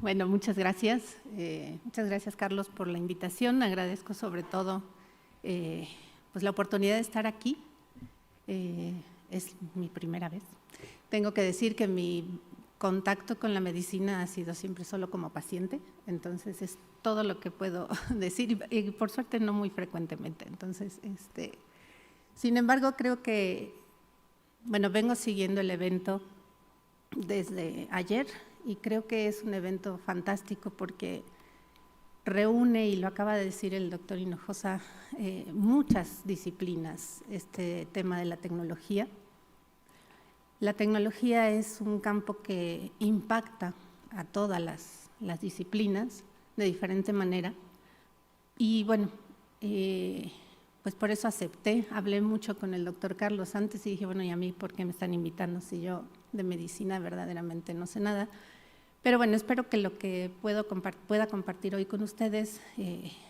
Bueno, muchas gracias. Muchas gracias, Carlos, por la invitación. Agradezco sobre todo pues la oportunidad de estar aquí. Es mi primera vez. Tengo que decir que mi contacto con la medicina ha sido siempre solo como paciente, entonces es todo lo que puedo decir y por suerte no muy frecuentemente. Entonces, sin embargo, creo que, bueno, vengo siguiendo el evento desde ayer y creo que es un evento fantástico porque reúne, y lo acaba de decir el doctor Hinojosa, muchas disciplinas, este tema de la tecnología. La tecnología es un campo que impacta a todas las disciplinas de diferente manera y bueno, pues por eso acepté. Hablé mucho con el doctor Carlos antes y dije, bueno, ¿y a mí por qué me están invitando si yo de medicina verdaderamente no sé nada? Pero bueno, espero que lo que pueda compartir hoy con ustedes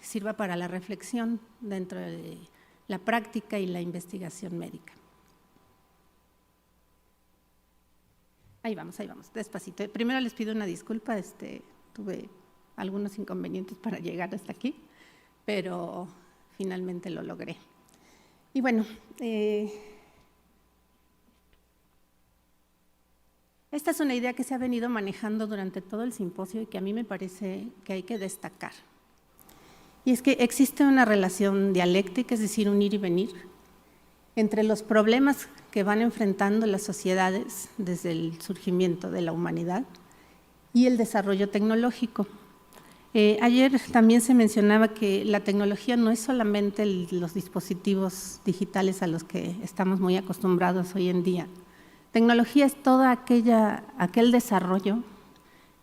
sirva para la reflexión dentro de la práctica y la investigación médica. Ahí vamos, despacito. Primero les pido una disculpa, tuve algunos inconvenientes para llegar hasta aquí, pero finalmente lo logré. Y bueno, esta es una idea que se ha venido manejando durante todo el simposio y que a mí me parece que hay que destacar. Y es que existe una relación dialéctica, es decir, un ir y venir, entre los problemas que van enfrentando las sociedades desde el surgimiento de la humanidad y el desarrollo tecnológico. Ayer también se mencionaba que la tecnología no es solamente los dispositivos digitales a los que estamos muy acostumbrados hoy en día. Tecnología es todo aquel desarrollo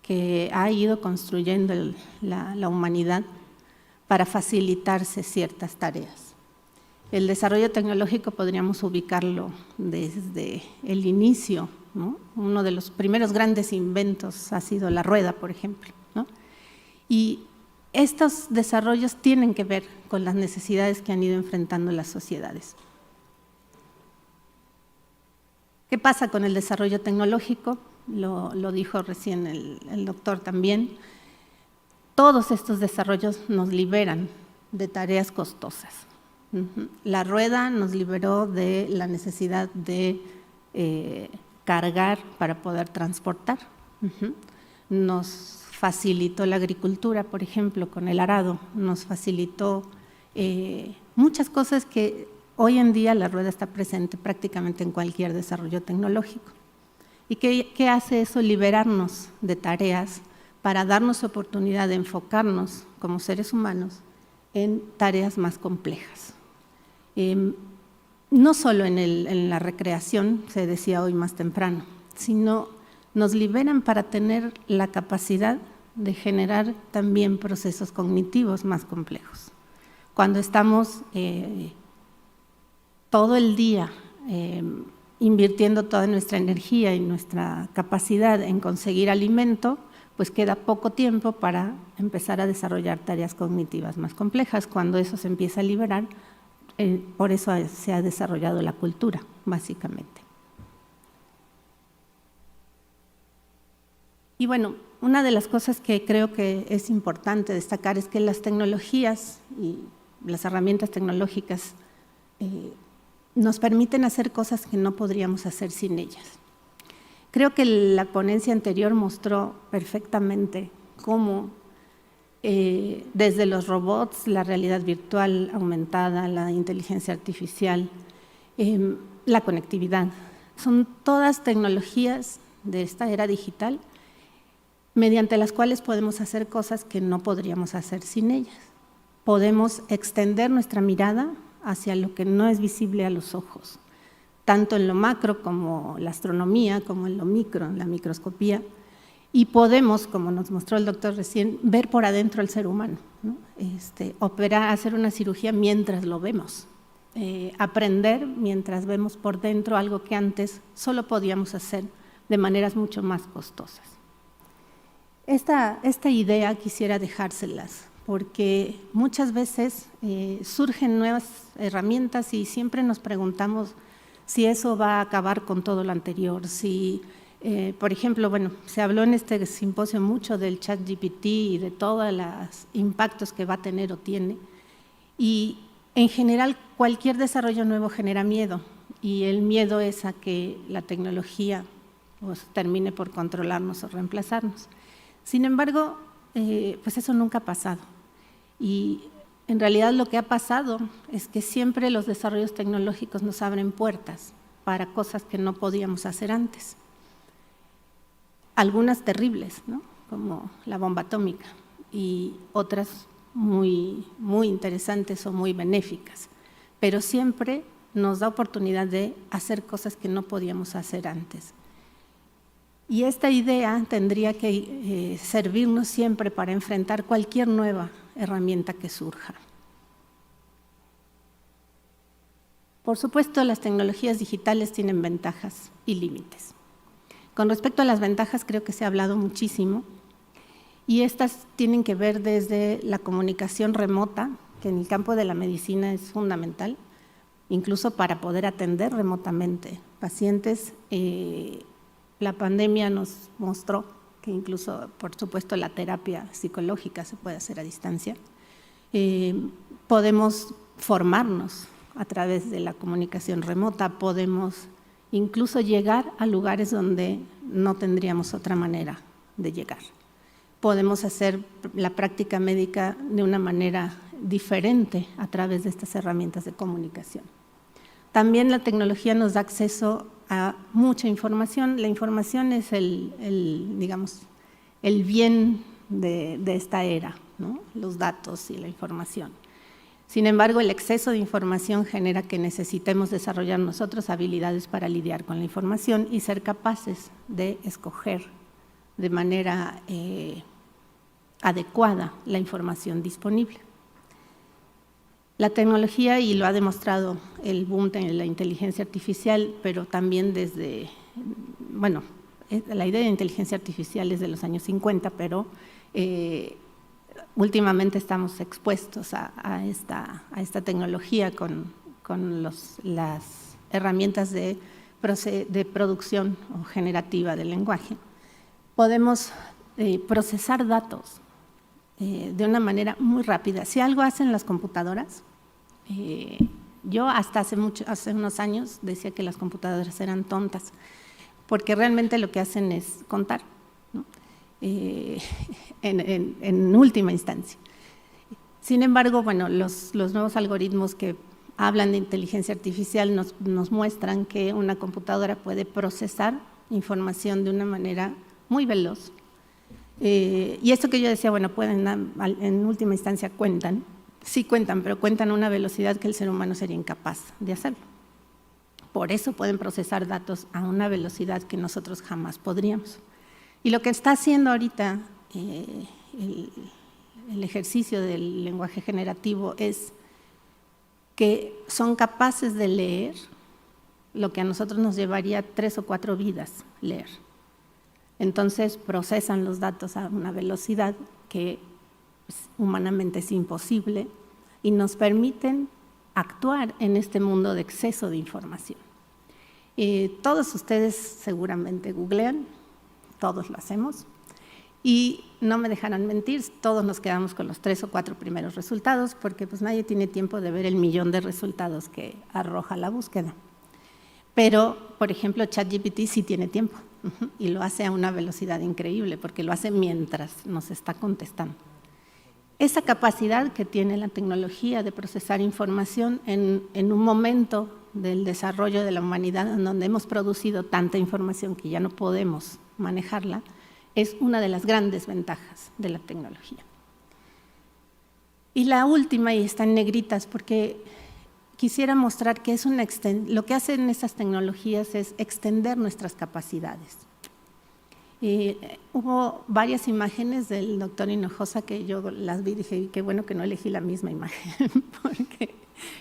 que ha ido construyendo la humanidad para facilitarse ciertas tareas. El desarrollo tecnológico podríamos ubicarlo desde el inicio, ¿no? Uno de los primeros grandes inventos ha sido la rueda, por ejemplo, ¿no? Y estos desarrollos tienen que ver con las necesidades que han ido enfrentando las sociedades. ¿Qué pasa con el desarrollo tecnológico? Lo dijo recién el doctor también. Todos estos desarrollos nos liberan de tareas costosas. La rueda nos liberó de la necesidad de cargar para poder transportar. Nos facilitó la agricultura, por ejemplo, con el arado. Nos facilitó muchas cosas que hoy en día la rueda está presente prácticamente en cualquier desarrollo tecnológico. ¿Y qué hace eso? Liberarnos de tareas para darnos oportunidad de enfocarnos como seres humanos en tareas más complejas. No solo en la recreación, se decía hoy más temprano, sino nos liberan para tener la capacidad de generar también procesos cognitivos más complejos. Cuando estamos todo el día invirtiendo toda nuestra energía y nuestra capacidad en conseguir alimento, pues queda poco tiempo para empezar a desarrollar tareas cognitivas más complejas. Cuando eso se empieza a liberar, por eso se ha desarrollado la cultura, básicamente. Y bueno, una de las cosas que creo que es importante destacar es que las tecnologías y las herramientas tecnológicas nos permiten hacer cosas que no podríamos hacer sin ellas. Creo que la ponencia anterior mostró perfectamente cómo desde los robots, la realidad virtual aumentada, la inteligencia artificial, la conectividad, son todas tecnologías de esta era digital mediante las cuales podemos hacer cosas que no podríamos hacer sin ellas. Podemos extender nuestra mirada hacia lo que no es visible a los ojos, tanto en lo macro como la astronomía, como en lo micro, en la microscopía, y podemos, como nos mostró el doctor recién, ver por adentro al ser humano, ¿no? Operar, hacer una cirugía mientras lo vemos, aprender mientras vemos por dentro algo que antes solo podíamos hacer de maneras mucho más costosas. Esta idea quisiera dejárselas, porque muchas veces surgen nuevas herramientas y siempre nos preguntamos si eso va a acabar con todo lo anterior, si Por ejemplo, bueno, se habló en este simposio mucho del ChatGPT y de todos los impactos que va a tener o tiene. Y en general, cualquier desarrollo nuevo genera miedo. Y el miedo es a que la tecnología pues, termine por controlarnos o reemplazarnos. Sin embargo, pues eso nunca ha pasado. Y en realidad lo que ha pasado es que siempre los desarrollos tecnológicos nos abren puertas para cosas que no podíamos hacer antes. Algunas terribles, ¿no? Como la bomba atómica, y otras muy, muy interesantes o muy benéficas, pero siempre nos da oportunidad de hacer cosas que no podíamos hacer antes. Y esta idea tendría que servirnos siempre para enfrentar cualquier nueva herramienta que surja. Por supuesto, las tecnologías digitales tienen ventajas y límites. Con respecto a las ventajas, creo que se ha hablado muchísimo, y estas tienen que ver desde la comunicación remota, que en el campo de la medicina es fundamental, incluso para poder atender remotamente pacientes. La pandemia nos mostró que incluso, por supuesto, la terapia psicológica se puede hacer a distancia. Podemos formarnos a través de la comunicación remota, podemos incluso llegar a lugares donde no tendríamos otra manera de llegar. Podemos hacer la práctica médica de una manera diferente a través de estas herramientas de comunicación. También la tecnología nos da acceso a mucha información. La información es digamos, el bien de esta era, ¿no? Los datos y la información. Sin embargo, el exceso de información genera que necesitemos desarrollar nosotros habilidades para lidiar con la información y ser capaces de escoger de manera adecuada la información disponible. La tecnología, y lo ha demostrado el boom de la inteligencia artificial, pero también desde, bueno, la idea de inteligencia artificial es de los años 50, pero últimamente estamos expuestos a esta tecnología con las herramientas de producción o generativa del lenguaje. Podemos procesar datos de una manera muy rápida. Si algo hacen las computadoras, yo hasta hace unos años decía que las computadoras eran tontas, porque realmente lo que hacen es contar, ¿no? En última instancia. Sin embargo, bueno, los nuevos algoritmos que hablan de inteligencia artificial nos muestran que una computadora puede procesar información de una manera muy veloz. Y esto que yo decía, bueno, pueden, en última instancia cuentan, sí cuentan, pero cuentan a una velocidad que el ser humano sería incapaz de hacerlo. Por eso pueden procesar datos a una velocidad que nosotros jamás podríamos. Y lo que está haciendo ahorita el ejercicio del lenguaje generativo es que son capaces de leer lo que a nosotros nos llevaría 3 o 4 vidas leer. Entonces procesan los datos a una velocidad que humanamente es imposible y nos permiten actuar en este mundo de exceso de información. Todos ustedes seguramente googlean, todos lo hacemos, y no me dejarán mentir, todos nos quedamos con los 3 o 4 primeros resultados, porque pues nadie tiene tiempo de ver el millón de resultados que arroja la búsqueda. Pero, por ejemplo, ChatGPT sí tiene tiempo, y lo hace a una velocidad increíble, porque lo hace mientras nos está contestando. Esa capacidad que tiene la tecnología de procesar información en un momento del desarrollo de la humanidad en donde hemos producido tanta información que ya no podemos manejarla, es una de las grandes ventajas de la tecnología. Y la última, y está en negritas, porque quisiera mostrar que es lo que hacen estas tecnologías es extender nuestras capacidades. Hubo varias imágenes del doctor Hinojosa que yo las vi y dije, qué bueno que no elegí la misma imagen, porque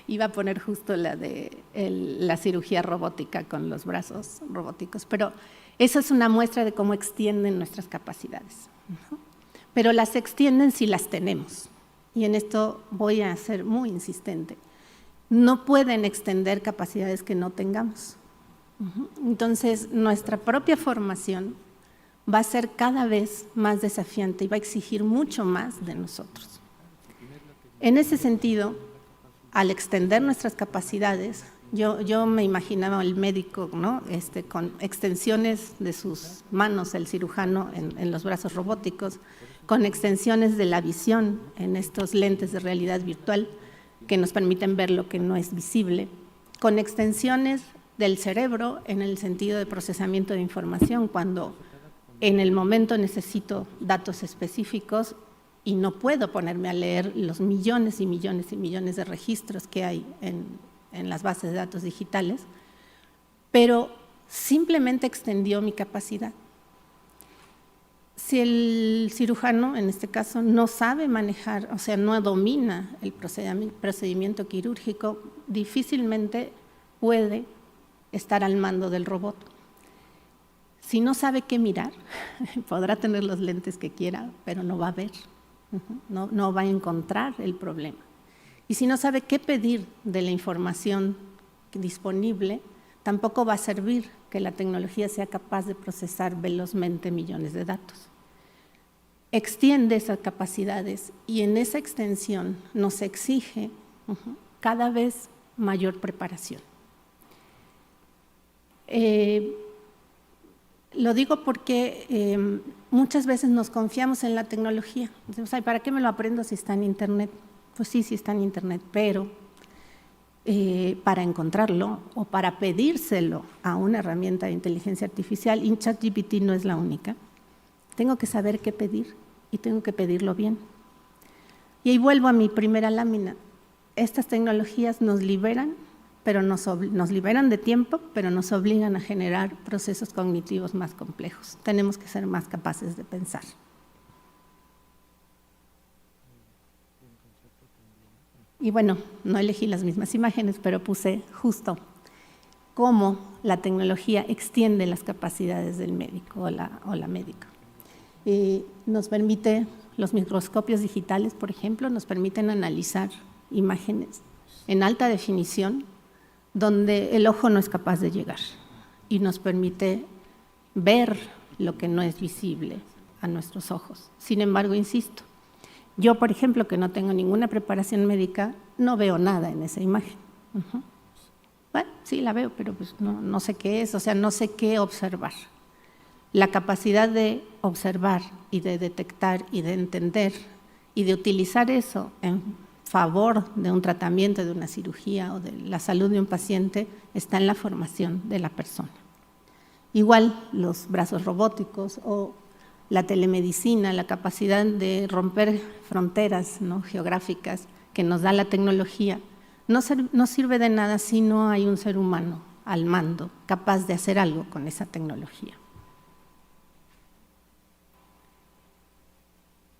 iba a poner justo la de la cirugía robótica con los brazos robóticos, pero eso es una muestra de cómo extienden nuestras capacidades, ¿no? Pero las extienden si las tenemos, y en esto voy a ser muy insistente. No pueden extender capacidades que no tengamos. Entonces, nuestra propia formación va a ser cada vez más desafiante y va a exigir mucho más de nosotros. En ese sentido, al extender nuestras capacidades, yo me imaginaba al médico, ¿no? Con extensiones de sus manos, el cirujano en los brazos robóticos, con extensiones de la visión en estos lentes de realidad virtual que nos permiten ver lo que no es visible, con extensiones del cerebro en el sentido de procesamiento de información, cuando en el momento necesito datos específicos y no puedo ponerme a leer los millones y millones y millones de registros que hay en las bases de datos digitales, pero simplemente extendió mi capacidad. Si el cirujano, en este caso, no sabe manejar, o sea, no domina el procedimiento quirúrgico, difícilmente puede estar al mando del robot. Si no sabe qué mirar, podrá tener los lentes que quiera, pero no va a ver, no va a encontrar el problema. Y si no sabe qué pedir de la información disponible, tampoco va a servir que la tecnología sea capaz de procesar velozmente millones de datos. Extiende esas capacidades y en esa extensión nos exige cada vez mayor preparación. Lo digo porque muchas veces nos confiamos en la tecnología. Decimos, ay, ¿para qué me lo aprendo si está en Internet? Pues sí, sí está en Internet, pero para encontrarlo o para pedírselo a una herramienta de inteligencia artificial, y ChatGPT no es la única, tengo que saber qué pedir y tengo que pedirlo bien. Y ahí vuelvo a mi primera lámina. Estas tecnologías nos liberan, pero nos liberan de tiempo, pero nos obligan a generar procesos cognitivos más complejos. Tenemos que ser más capaces de pensar. Y bueno, no elegí las mismas imágenes, pero puse justo cómo la tecnología extiende las capacidades del médico o la médica. Nos permite, los microscopios digitales, por ejemplo, nos permiten analizar imágenes en alta definición donde el ojo no es capaz de llegar y nos permite ver lo que no es visible a nuestros ojos. Sin embargo, insisto, yo, por ejemplo, que no tengo ninguna preparación médica, no veo nada en esa imagen. Bueno, sí la veo, pero pues no sé qué es, o sea, no sé qué observar. La capacidad de observar y de detectar y de entender y de utilizar eso en favor de un tratamiento, de una cirugía o de la salud de un paciente está en la formación de la persona. Igual los brazos robóticos o la telemedicina, la capacidad de romper fronteras, ¿no?, geográficas que nos da la tecnología, no sirve de nada si no hay un ser humano al mando capaz de hacer algo con esa tecnología.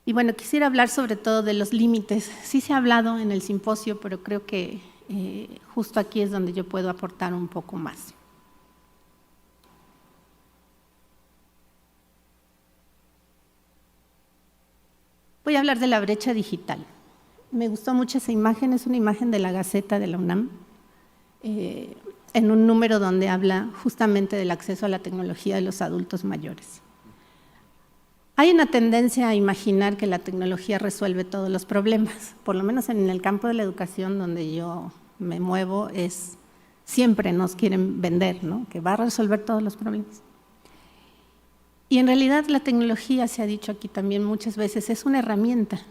Y bueno, quisiera hablar sobre todo de los límites. Sí se ha hablado en el simposio, pero creo que justo aquí es donde yo puedo aportar un poco más. Voy a hablar de la brecha digital. Me gustó mucho esa imagen, es una imagen de la Gaceta de la UNAM, en un número donde habla justamente del acceso a la tecnología de los adultos mayores. Hay una tendencia a imaginar que la tecnología resuelve todos los problemas, por lo menos en el campo de la educación donde yo me muevo, siempre nos quieren vender, ¿no?, que va a resolver todos los problemas. Y en realidad la tecnología, se ha dicho aquí también muchas veces, es una herramienta,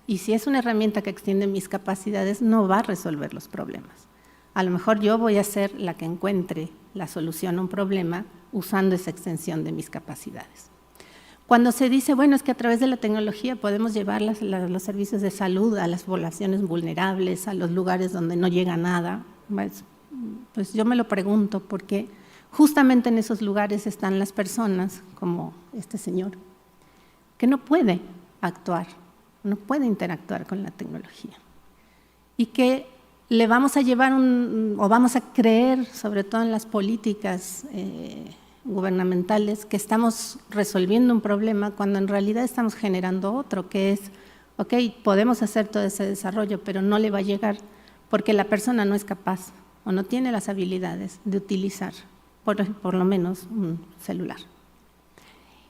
y si es una herramienta que extiende mis capacidades, no va a resolver los problemas. A lo mejor yo voy a ser la que encuentre la solución a un problema usando esa extensión de mis capacidades. Cuando se dice, bueno, es que a través de la tecnología podemos llevar los servicios de salud a las poblaciones vulnerables, a los lugares donde no llega nada, pues yo me lo pregunto porque justamente en esos lugares están las personas, como este señor, que no puede actuar, no puede interactuar con la tecnología y que le vamos a llevar o vamos a creer, sobre todo en las políticas gubernamentales, que estamos resolviendo un problema cuando en realidad estamos generando otro, que es, ok, podemos hacer todo ese desarrollo, pero no le va a llegar porque la persona no es capaz o no tiene las habilidades de utilizar por lo menos un celular.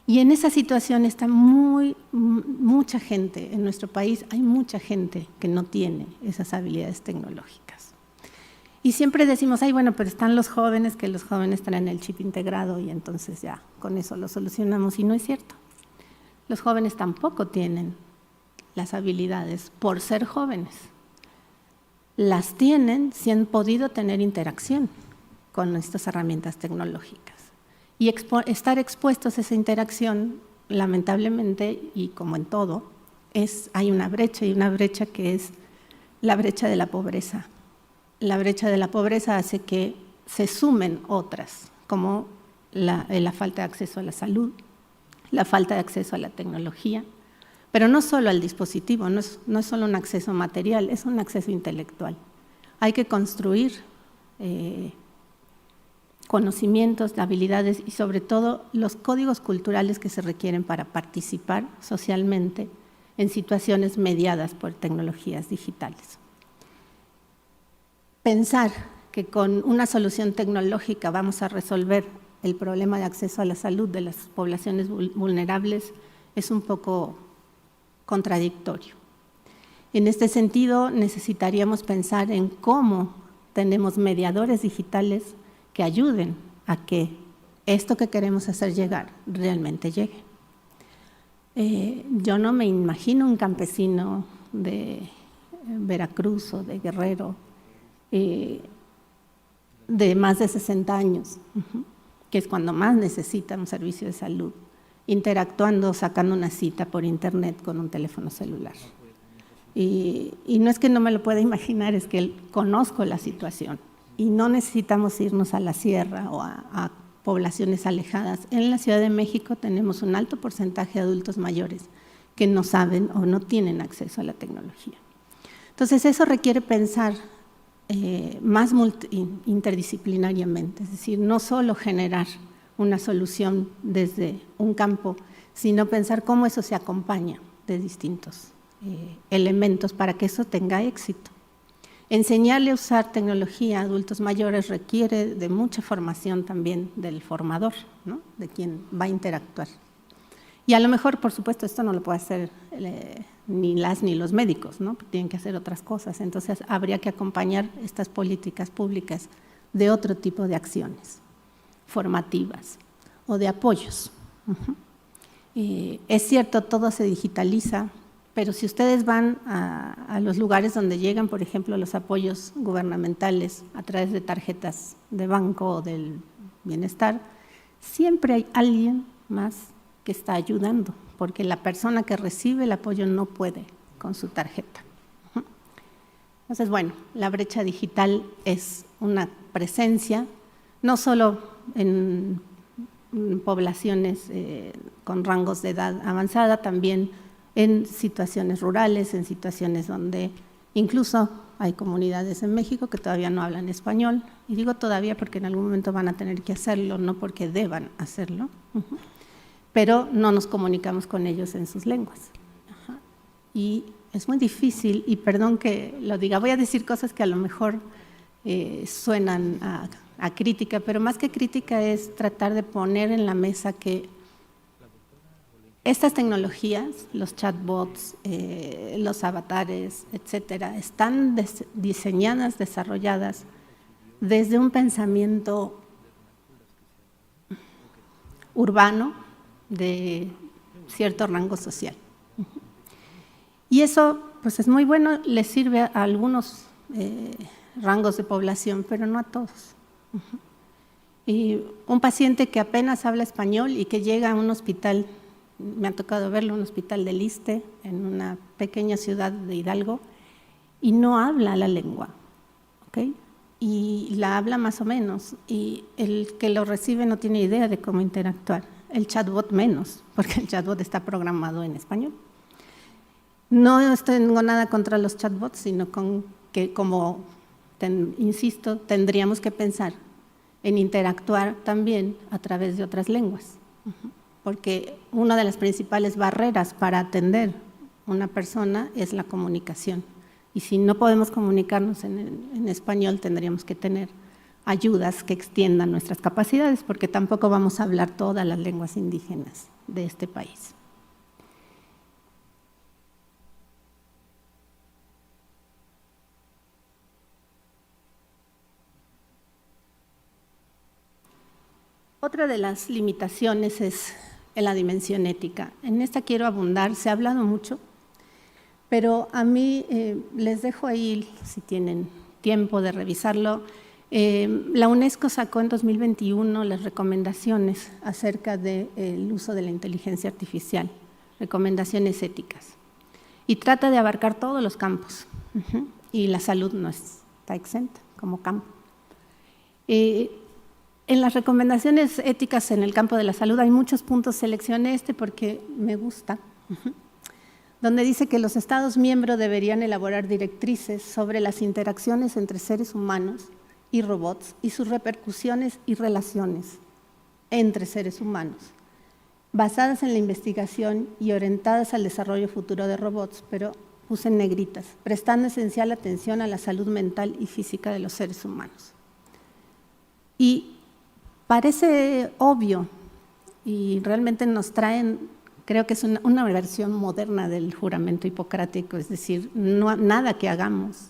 Y en esa situación está mucha gente, en nuestro país hay mucha gente que no tiene esas habilidades tecnológicas. Y siempre decimos, ay, bueno, pero están los jóvenes, que los jóvenes traen el chip integrado y entonces ya con eso lo solucionamos, y no es cierto. Los jóvenes tampoco tienen las habilidades por ser jóvenes. Las tienen si han podido tener interacción con estas herramientas tecnológicas. Y estar expuestos a esa interacción, lamentablemente, y como en todo, hay una brecha, y una brecha que es la brecha de la pobreza. La brecha de la pobreza hace que se sumen otras, como la falta de acceso a la salud, la falta de acceso a la tecnología, pero no solo al dispositivo, no es solo un acceso material, es un acceso intelectual. Hay que construir conocimientos, habilidades y sobre todo los códigos culturales que se requieren para participar socialmente en situaciones mediadas por tecnologías digitales. Pensar que con una solución tecnológica vamos a resolver el problema de acceso a la salud de las poblaciones vulnerables es un poco contradictorio. En este sentido, necesitaríamos pensar en cómo tenemos mediadores digitales que ayuden a que esto que queremos hacer llegar realmente llegue. Yo no me imagino un campesino de Veracruz o de Guerrero de más de 60 años, que es cuando más necesita un servicio de salud, interactuando, sacando una cita por internet con un teléfono celular. Y no es que no me lo pueda imaginar, es que conozco la situación. Y no necesitamos irnos a la sierra o a poblaciones alejadas. En la Ciudad de México tenemos un alto porcentaje de adultos mayores que no saben o no tienen acceso a la tecnología. Entonces, eso requiere pensar más interdisciplinariamente, es decir, no solo generar una solución desde un campo, sino pensar cómo eso se acompaña de distintos elementos para que eso tenga éxito. Enseñarle a usar tecnología a adultos mayores requiere de mucha formación también del formador, ¿no? De quien va a interactuar. Y a lo mejor, por supuesto, esto no lo puede hacer ni los médicos, ¿no? Tienen que hacer otras cosas. Entonces, habría que acompañar estas políticas públicas de otro tipo de acciones formativas o de apoyos. Es cierto, todo se digitaliza, pero si ustedes van a los lugares donde llegan, por ejemplo, los apoyos gubernamentales a través de tarjetas de banco o del bienestar, siempre hay alguien más que está ayudando, porque la persona que recibe el apoyo no puede con su tarjeta. Entonces, bueno, la brecha digital es una presencia, no solo en poblaciones con rangos de edad avanzada, también en situaciones rurales, en situaciones donde incluso hay comunidades en México que todavía no hablan español, y digo todavía porque en algún momento van a tener que hacerlo, no porque deban hacerlo, pero no nos comunicamos con ellos en sus lenguas. Y es muy difícil, y perdón que lo diga, voy a decir cosas que a lo mejor suenan a crítica, pero más que crítica es tratar de poner en la mesa que estas tecnologías, los chatbots, los avatares, etcétera, están diseñadas, desarrolladas desde un pensamiento urbano de cierto rango social. Y eso pues es muy bueno, les sirve a algunos rangos de población, pero no a todos. Y un paciente que apenas habla español y que llega a un hospital, me ha tocado verlo, un hospital del ISSSTE en una pequeña ciudad de Hidalgo, y no habla la lengua, ¿ok? Y la habla más o menos, y el que lo recibe no tiene idea de cómo interactuar. El chatbot menos, porque el chatbot está programado en español. No tengo nada contra los chatbots, sino con que, como insisto, tendríamos que pensar en interactuar también a través de otras lenguas. Porque una de las principales barreras para atender una persona es la comunicación. Y si no podemos comunicarnos en español, tendríamos que tener ayudas que extiendan nuestras capacidades, porque tampoco vamos a hablar todas las lenguas indígenas de este país. Otra de las limitaciones es en la dimensión ética. En esta quiero abundar, se ha hablado mucho, pero a mí les dejo ahí, si tienen tiempo de revisarlo. La UNESCO sacó en 2021 las recomendaciones acerca del uso de la inteligencia artificial, recomendaciones éticas, y trata de abarcar todos los campos, y la salud no está exenta como campo. En las recomendaciones éticas en el campo de la salud hay muchos puntos, seleccioné este porque me gusta, donde dice que los Estados miembros deberían elaborar directrices sobre las interacciones entre seres humanos y robots y sus repercusiones y relaciones entre seres humanos, basadas en la investigación y orientadas al desarrollo futuro de robots, pero puse en negritas, prestando esencial atención a la salud mental y física de los seres humanos. Y parece obvio, y realmente nos traen, creo que es una versión moderna del juramento hipocrático, es decir, nada que hagamos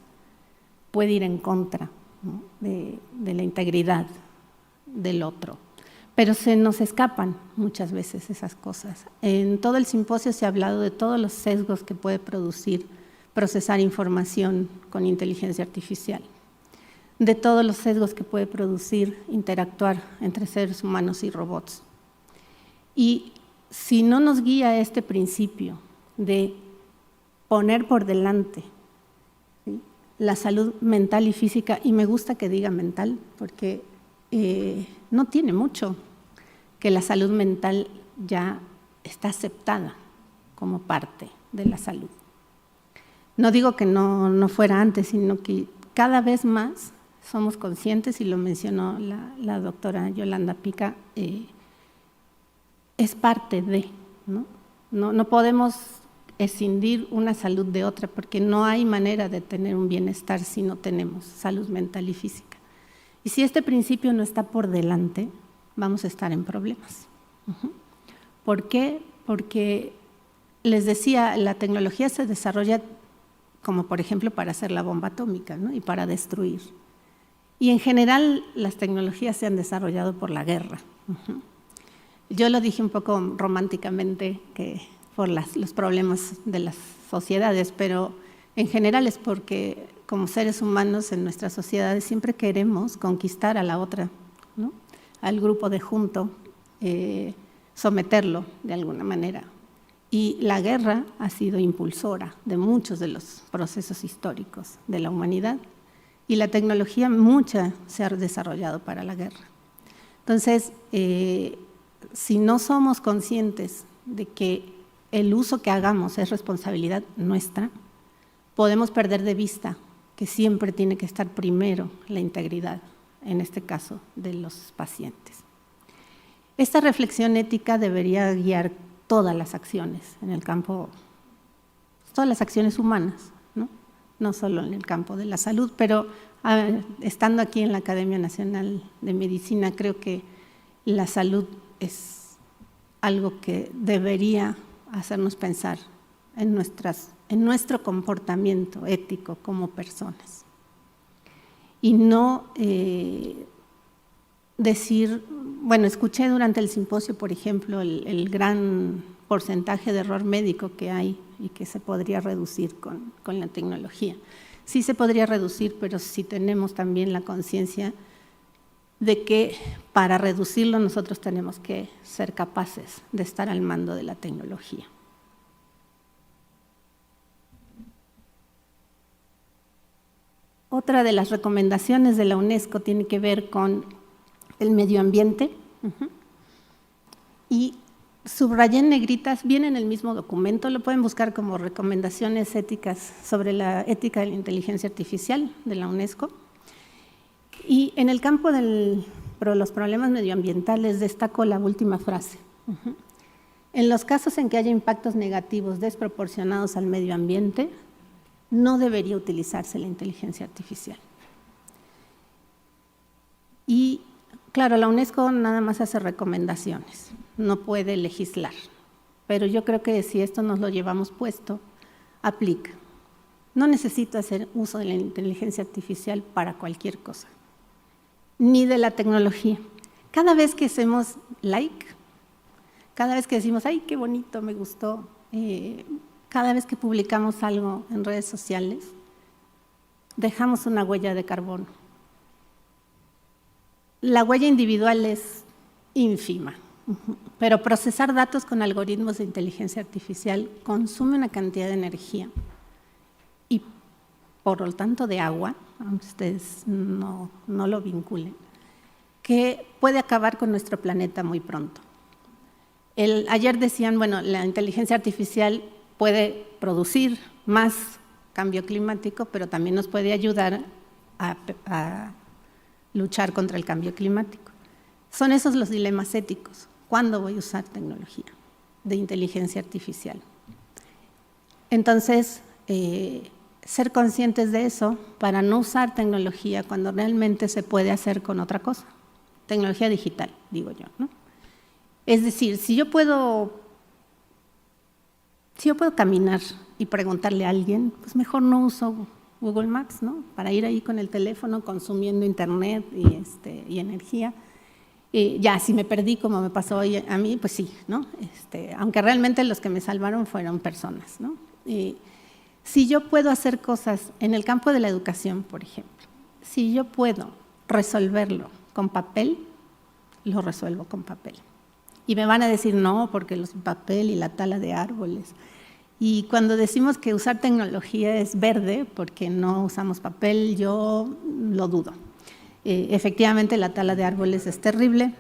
puede ir en contra, ¿no?, de la integridad del otro. Pero se nos escapan muchas veces esas cosas. En todo el simposio se ha hablado de todos los sesgos que puede producir procesar información con inteligencia artificial, de todos los sesgos que puede producir interactuar entre seres humanos y robots. Y si no nos guía este principio de poner por delante, ¿sí?, la salud mental y física, y me gusta que diga mental, porque no tiene mucho que la salud mental ya está aceptada como parte de la salud. No digo que no fuera antes, sino que cada vez más somos conscientes, y lo mencionó la doctora Yolanda Pica, es parte de, ¿no? No podemos escindir una salud de otra, porque no hay manera de tener un bienestar si no tenemos salud mental y física. Y si este principio no está por delante, vamos a estar en problemas. ¿Por qué? Porque, les decía, la tecnología se desarrolla como, por ejemplo, para hacer la bomba atómica, ¿no?, y para destruir. Y en general las tecnologías se han desarrollado por la guerra. Yo lo dije un poco románticamente, que por los problemas de las sociedades, pero en general es porque como seres humanos en nuestras sociedades siempre queremos conquistar a la otra, ¿no?, al grupo de junto, someterlo de alguna manera. Y la guerra ha sido impulsora de muchos de los procesos históricos de la humanidad, y la tecnología mucha se ha desarrollado para la guerra. Entonces, si no somos conscientes de que el uso que hagamos es responsabilidad nuestra, podemos perder de vista que siempre tiene que estar primero la integridad, en este caso, de los pacientes. Esta reflexión ética debería guiar todas las acciones en el campo, todas las acciones humanas, no solo en el campo de la salud, pero estando aquí en la Academia Nacional de Medicina, creo que la salud es algo que debería hacernos pensar en nuestro comportamiento ético como personas. Y no decir, bueno, escuché durante el simposio, por ejemplo, el gran porcentaje de error médico que hay y que se podría reducir con la tecnología. Sí se podría reducir, pero si tenemos también la conciencia de que para reducirlo nosotros tenemos que ser capaces de estar al mando de la tecnología. Otra de las recomendaciones de la UNESCO tiene que ver con el medio ambiente. Y subrayé en negritas, viene en el mismo documento, lo pueden buscar como recomendaciones éticas sobre la ética de la inteligencia artificial de la UNESCO. Y en el campo de los problemas medioambientales destaco la última frase. En los casos en que haya impactos negativos desproporcionados al medio ambiente, no debería utilizarse la inteligencia artificial. Claro, la UNESCO nada más hace recomendaciones, no puede legislar, pero yo creo que si esto nos lo llevamos puesto, aplica. No necesito hacer uso de la inteligencia artificial para cualquier cosa, ni de la tecnología. Cada vez que hacemos like, cada vez que decimos, ¡ay, qué bonito, me gustó!, cada vez que publicamos algo en redes sociales, dejamos una huella de carbono. La huella individual es ínfima, pero procesar datos con algoritmos de inteligencia artificial consume una cantidad de energía y, por lo tanto, de agua, aunque ustedes no lo vinculen, que puede acabar con nuestro planeta muy pronto. Ayer decían, bueno, la inteligencia artificial puede producir más cambio climático, pero también nos puede ayudar a luchar contra el cambio climático. Son esos los dilemas éticos. ¿Cuándo voy a usar tecnología de inteligencia artificial? Entonces, ser conscientes de eso para no usar tecnología cuando realmente se puede hacer con otra cosa. Tecnología digital, digo yo, ¿no? Es decir, si yo puedo caminar y preguntarle a alguien, pues mejor no uso Google Maps, ¿no? Para ir ahí con el teléfono consumiendo internet y energía. Ya, si me perdí como me pasó hoy a mí, pues sí, ¿no? Aunque realmente los que me salvaron fueron personas, ¿no? Si yo puedo hacer cosas en el campo de la educación, por ejemplo, si yo puedo resolverlo con papel, lo resuelvo con papel. Y me van a decir, no, porque los papel y la tala de árboles. Y cuando decimos que usar tecnología es verde, porque no usamos papel, yo lo dudo. Efectivamente, la tala de árboles es terrible,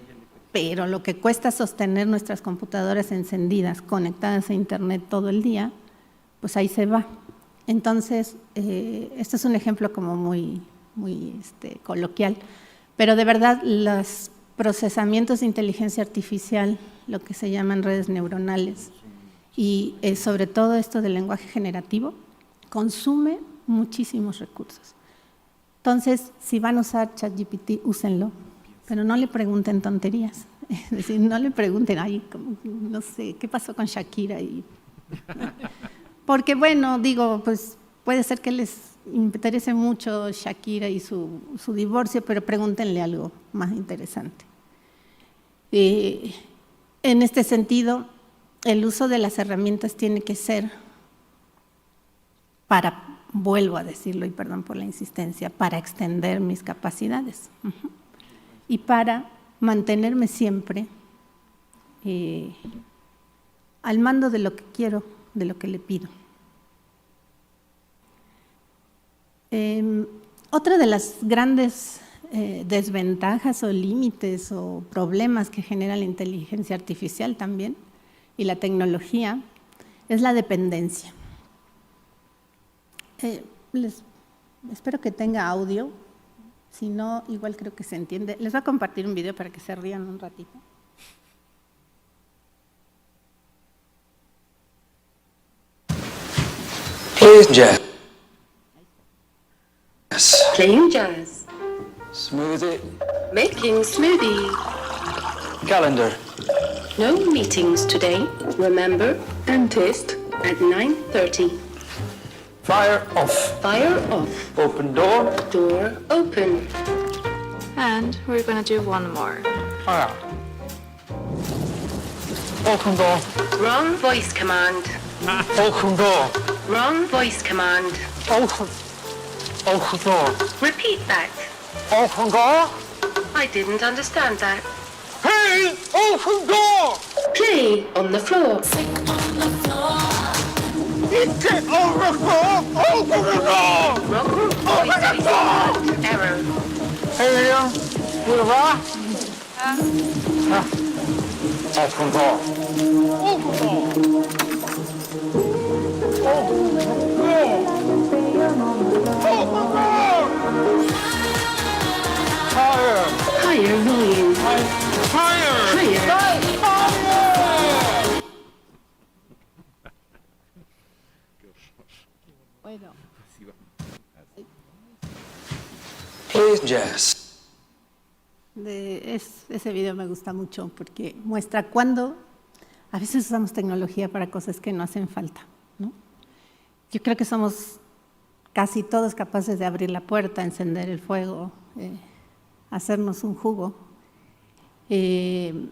pero lo que cuesta sostener nuestras computadoras encendidas, conectadas a Internet todo el día, pues ahí se va. Entonces, este es un ejemplo como muy coloquial, pero de verdad los procesamientos de inteligencia artificial, lo que se llaman redes neuronales, y sobre todo esto del lenguaje generativo, consume muchísimos recursos. Entonces, si van a usar ChatGPT, úsenlo, pero no le pregunten tonterías. Es decir, no le pregunten, ay, no sé, ¿qué pasó con Shakira? Porque, bueno, digo, pues puede ser que les interese mucho Shakira y su divorcio, pero pregúntenle algo más interesante. En este sentido, el uso de las herramientas tiene que ser para, vuelvo a decirlo y perdón por la insistencia, para extender mis capacidades y para mantenerme siempre al mando de lo que quiero, de lo que le pido. Otra de las grandes desventajas o límites o problemas que genera la inteligencia artificial también y la tecnología es la dependencia. Espero que tenga audio, si no, igual creo que se entiende. Les voy a compartir un video para que se rían un ratito. Playing jazz. Playing jazz. Smoothie. Making smoothie. Calendar. No meetings today. Remember, dentist at 9:30. Fire off. Fire off. Open door. Door open. And we're gonna do one more. Fire. Open door. Wrong voice command. Open door. Wrong voice command. Open. Open door. Repeat that. Open door. I didn't understand that. Hey! Open door! Play on the floor. Get over the door! Open the door! Wrong voice command. Error. Hey, Boulevard. Open door. Open door. Open door. Open door. Fire. Higher volume. Fire. Higher. Fire. Bueno. Play jazz. Ese video me gusta mucho porque muestra cuándo a veces usamos tecnología para cosas que no hacen falta, ¿no? Yo creo que somos casi todos capaces de abrir la puerta, encender el fuego, hacernos un jugo. Y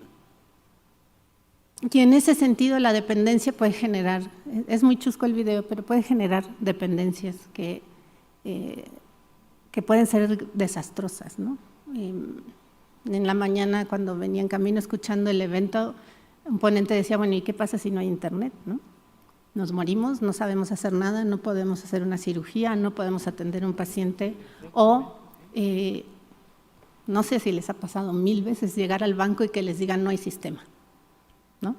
en ese sentido la dependencia puede generar, es muy chusco el video, pero puede generar dependencias que pueden ser desastrosas, ¿no? En la mañana, cuando venía en camino escuchando el evento, un ponente decía, bueno, ¿y qué pasa si no hay internet, no? Nos morimos, no sabemos hacer nada, no podemos hacer una cirugía, no podemos atender a un paciente, o no sé si les ha pasado 1000 veces llegar al banco y que les digan no hay sistema, ¿no?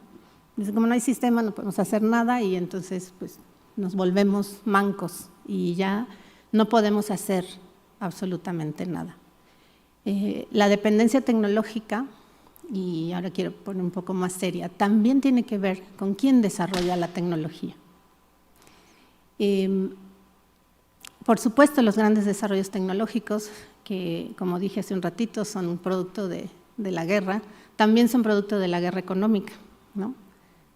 Dicen, como no hay sistema, no podemos hacer nada y entonces pues, nos volvemos mancos y ya no podemos hacer absolutamente nada. La dependencia tecnológica, y ahora quiero poner un poco más seria, también tiene que ver con quién desarrolla la tecnología. Por supuesto, los grandes desarrollos tecnológicos, que como dije hace un ratito, son un producto de la guerra, también son producto de la guerra económica, ¿no?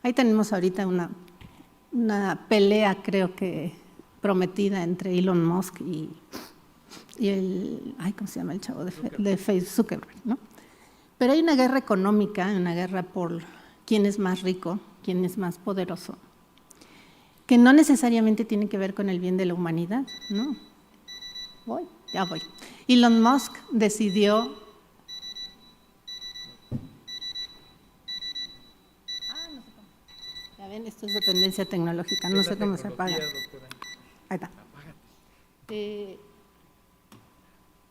Ahí tenemos ahorita una pelea, creo que prometida entre Elon Musk y el, ¿cómo se llama el chavo de Facebook? Zuckerberg, ¿no? Pero hay una guerra económica, una guerra por quién es más rico, quién es más poderoso, que no necesariamente tiene que ver con el bien de la humanidad, ¿no? Ya voy. Elon Musk decidió ya ven, esto es dependencia tecnológica, no sé cómo se apaga. Ahí está.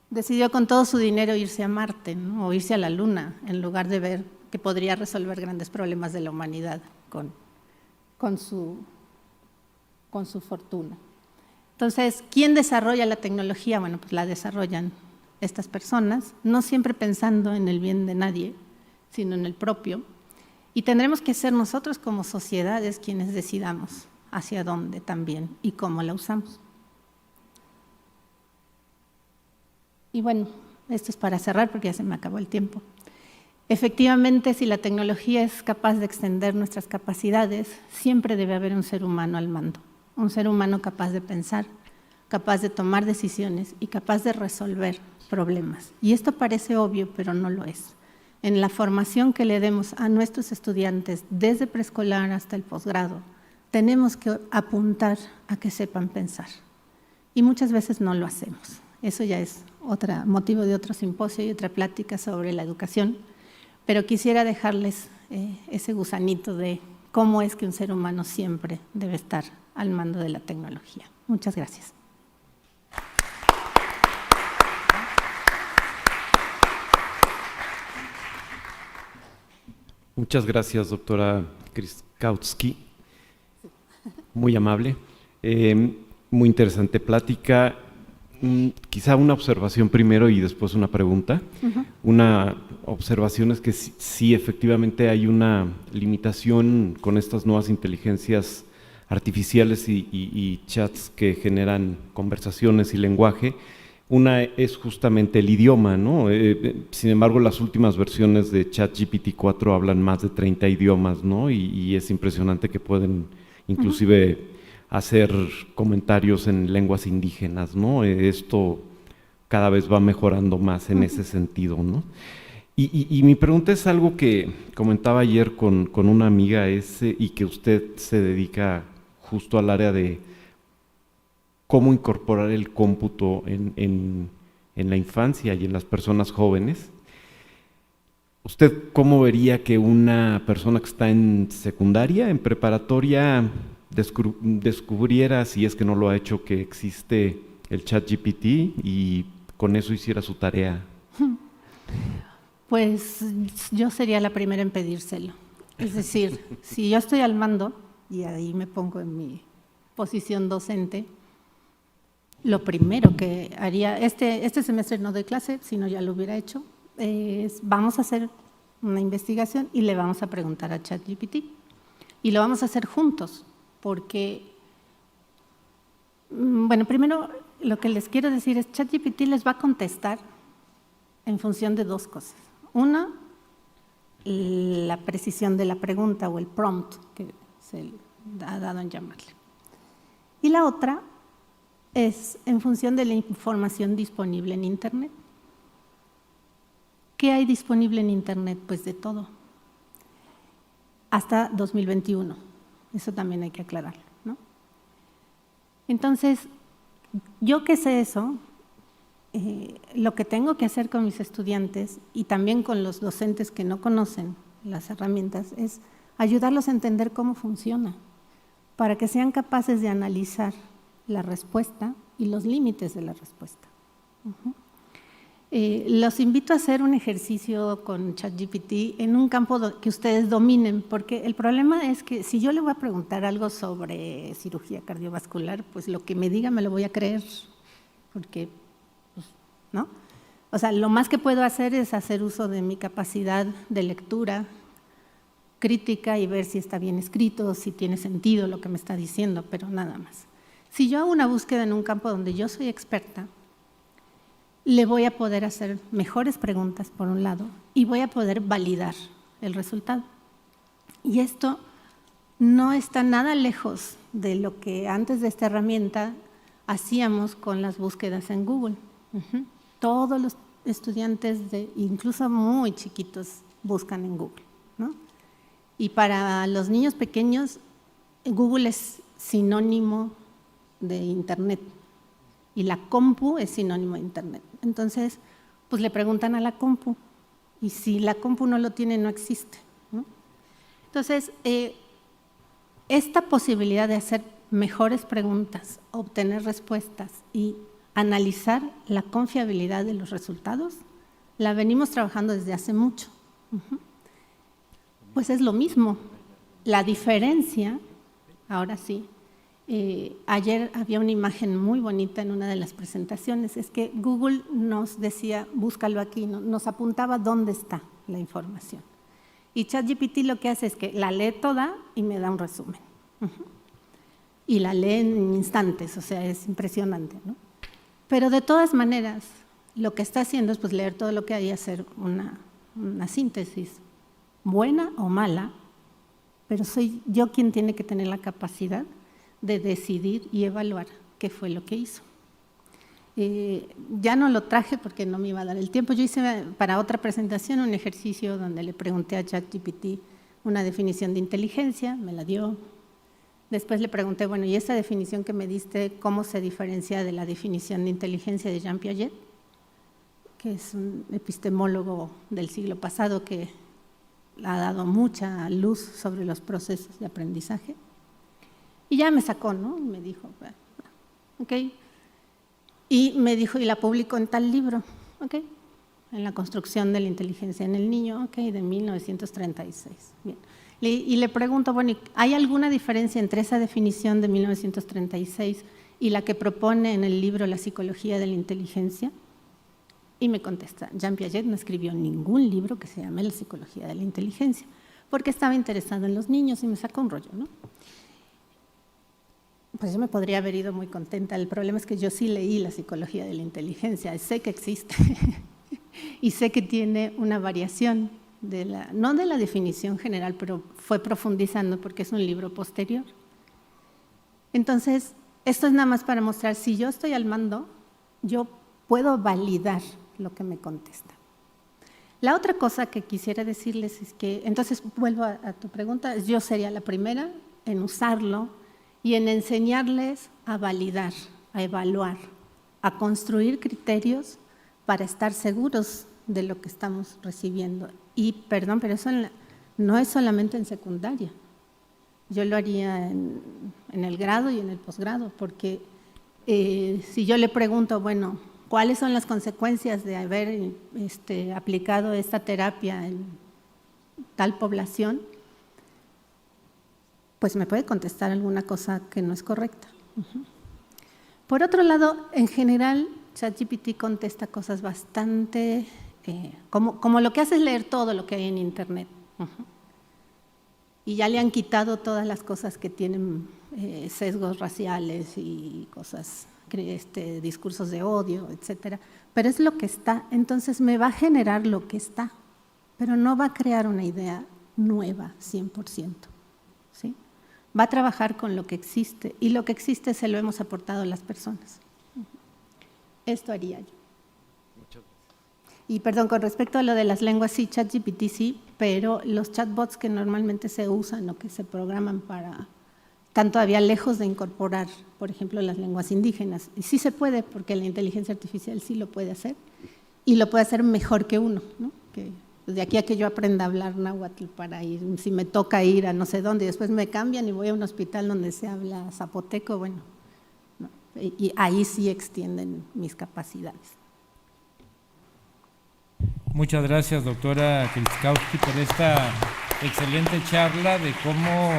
Decidió con todo su dinero irse a Marte, ¿no? O irse a la Luna, en lugar de ver que podría resolver grandes problemas de la humanidad con su fortuna. Entonces, ¿quién desarrolla la tecnología? Bueno, pues la desarrollan estas personas, no siempre pensando en el bien de nadie, sino en el propio. Y tendremos que ser nosotros como sociedades quienes decidamos hacia dónde también y cómo la usamos. Y bueno, esto es para cerrar porque ya se me acabó el tiempo. Efectivamente, si la tecnología es capaz de extender nuestras capacidades, siempre debe haber un ser humano al mando, un ser humano capaz de pensar, capaz de tomar decisiones y capaz de resolver problemas. Y esto parece obvio, pero no lo es. En la formación que le demos a nuestros estudiantes, desde preescolar hasta el posgrado, tenemos que apuntar a que sepan pensar. Y muchas veces no lo hacemos. Eso ya es motivo de otro simposio y otra plática sobre la educación, pero quisiera dejarles ese gusanito de cómo es que un ser humano siempre debe estar al mando de la tecnología. Muchas gracias. Muchas gracias, doctora Kriskowski. Muy amable. Muy interesante plática. Quizá una observación primero y después una pregunta. Una observación es que sí, efectivamente hay una limitación con estas nuevas inteligencias artificiales y chats que generan conversaciones y lenguaje. Una es justamente el idioma, ¿no? Sin embargo, las últimas versiones de ChatGPT 4 hablan más de 30 idiomas, ¿no? Y es impresionante que pueden inclusive hacer comentarios en lenguas indígenas, ¿no? Esto cada vez va mejorando más en ese sentido, ¿no? Y mi pregunta es algo que comentaba ayer con una amiga, y que usted se dedica justo al área de cómo incorporar el cómputo en la infancia y en las personas jóvenes. ¿Usted cómo vería que una persona que está en secundaria, en preparatoria, descubriera, si es que no lo ha hecho, que existe el ChatGPT y con eso hiciera su tarea? Pues yo sería la primera en pedírselo. Es decir, si yo estoy al mando, y ahí me pongo en mi posición docente, lo primero que haría, este semestre no doy clase, sino ya lo hubiera hecho, es vamos a hacer una investigación y le vamos a preguntar a ChatGPT. Y lo vamos a hacer juntos, porque, bueno, primero lo que les quiero decir es ChatGPT les va a contestar en función de dos cosas. Una, la precisión de la pregunta o el prompt que se ha dado en llamarle. Y la otra es en función de la información disponible en Internet. ¿Qué hay disponible en Internet? Pues de todo. Hasta 2021. Eso también hay que aclararlo, ¿no? Entonces, yo que sé eso, lo que tengo que hacer con mis estudiantes y también con los docentes que no conocen las herramientas es ayudarlos a entender cómo funciona, para que sean capaces de analizar la respuesta y los límites de la respuesta. Los invito a hacer un ejercicio con ChatGPT en un campo que ustedes dominen, porque el problema es que si yo le voy a preguntar algo sobre cirugía cardiovascular, pues lo que me diga me lo voy a creer, porque, pues, ¿no? O sea, lo más que puedo hacer es hacer uso de mi capacidad de lectura crítica y ver si está bien escrito, si tiene sentido lo que me está diciendo, pero nada más. Si yo hago una búsqueda en un campo donde yo soy experta, le voy a poder hacer mejores preguntas, por un lado, y voy a poder validar el resultado. Y esto no está nada lejos de lo que antes de esta herramienta hacíamos con las búsquedas en Google. Todos los estudiantes, incluso muy chiquitos, buscan en Google, ¿no? Y para los niños pequeños, Google es sinónimo de Internet. Y la compu es sinónimo de Internet. Entonces, pues le preguntan a la compu, y si la compu no lo tiene, no existe, ¿no? Entonces, esta posibilidad de hacer mejores preguntas, obtener respuestas y analizar la confiabilidad de los resultados, la venimos trabajando desde hace mucho. Pues es lo mismo. La diferencia, ahora sí, ayer había una imagen muy bonita en una de las presentaciones, es que Google nos decía, búscalo aquí, nos apuntaba dónde está la información. Y ChatGPT lo que hace es que la lee toda y me da un resumen. Y la lee en instantes, o sea, es impresionante, ¿no? Pero de todas maneras, lo que está haciendo es pues, leer todo lo que hay y hacer una síntesis, buena o mala, pero soy yo quien tiene que tener la capacidad de decidir y evaluar qué fue lo que hizo. Ya no lo traje porque no me iba a dar el tiempo. Yo hice para otra presentación un ejercicio donde le pregunté a ChatGPT una definición de inteligencia, me la dio. Después le pregunté, bueno, ¿y esa definición que me diste, cómo se diferencia de la definición de inteligencia de Jean Piaget, que es un epistemólogo del siglo pasado que ha dado mucha luz sobre los procesos de aprendizaje? Y ya me sacó, ¿no? Me dijo, ok. Y me dijo, y la publicó en tal libro, ok. En la construcción de la inteligencia en el niño, ok, de 1936. Bien. Y le pregunto, bueno, ¿hay alguna diferencia entre esa definición de 1936 y la que propone en el libro La psicología de la inteligencia? Y me contesta, Jean Piaget no escribió ningún libro que se llame La psicología de la inteligencia, porque estaba interesado en los niños y me sacó un rollo, ¿no? Pues yo me podría haber ido muy contenta. El problema es que yo sí leí La psicología de la inteligencia, sé que existe y sé que tiene una variación, no de la definición general, pero fue profundizando porque es un libro posterior. Entonces, esto es nada más para mostrar, si yo estoy al mando, yo puedo validar lo que me contesta. La otra cosa que quisiera decirles es que, entonces vuelvo a tu pregunta, yo sería la primera en usarlo y en enseñarles a validar, a evaluar, a construir criterios para estar seguros de lo que estamos recibiendo. Y, perdón, pero eso no es solamente en secundaria. Yo lo haría en el grado y en el posgrado, porque si yo le pregunto, bueno, ¿cuáles son las consecuencias de haber aplicado esta terapia en tal población? Pues me puede contestar alguna cosa que no es correcta. Por otro lado, en general, ChatGPT contesta cosas bastante, como lo que hace es leer todo lo que hay en Internet. Y ya le han quitado todas las cosas que tienen sesgos raciales y cosas discursos de odio, etcétera, pero es lo que está, entonces me va a generar lo que está, pero no va a crear una idea nueva 100%, ¿sí? Va a trabajar con lo que existe, y lo que existe se lo hemos aportado a las personas. Esto haría yo. Y perdón, con respecto a lo de las lenguas, sí, ChatGPT sí, pero los chatbots que normalmente se usan o que se programan para, están todavía lejos de incorporar, por ejemplo, las lenguas indígenas. Y sí se puede, porque la inteligencia artificial sí lo puede hacer, y lo puede hacer mejor que uno, ¿no? Que de aquí a que yo aprenda a hablar náhuatl para ir, si me toca ir a no sé dónde, y después me cambian y voy a un hospital donde se habla zapoteco, bueno, ¿no? Y ahí sí extienden mis capacidades. Muchas gracias, doctora Kriskowski, por esta excelente charla de cómo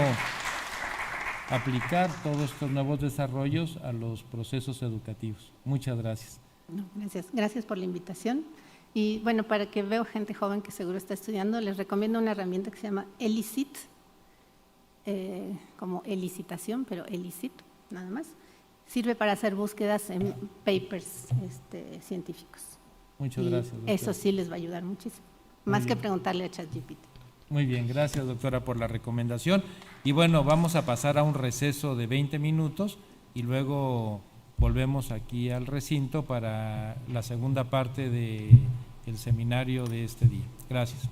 aplicar todos estos nuevos desarrollos a los procesos educativos. Muchas gracias. No, gracias. Gracias por la invitación. Y bueno, para que veo gente joven que seguro está estudiando, les recomiendo una herramienta que se llama Elicit, como elicitación, pero Elicit, nada más. Sirve para hacer búsquedas en papers científicos. Muchas gracias, doctora. Eso sí les va a ayudar muchísimo, más que preguntarle a ChatGPT. Muy bien, gracias, doctora, por la recomendación. Y bueno, vamos a pasar a un receso de 20 minutos y luego volvemos aquí al recinto para la segunda parte del seminario de este día. Gracias.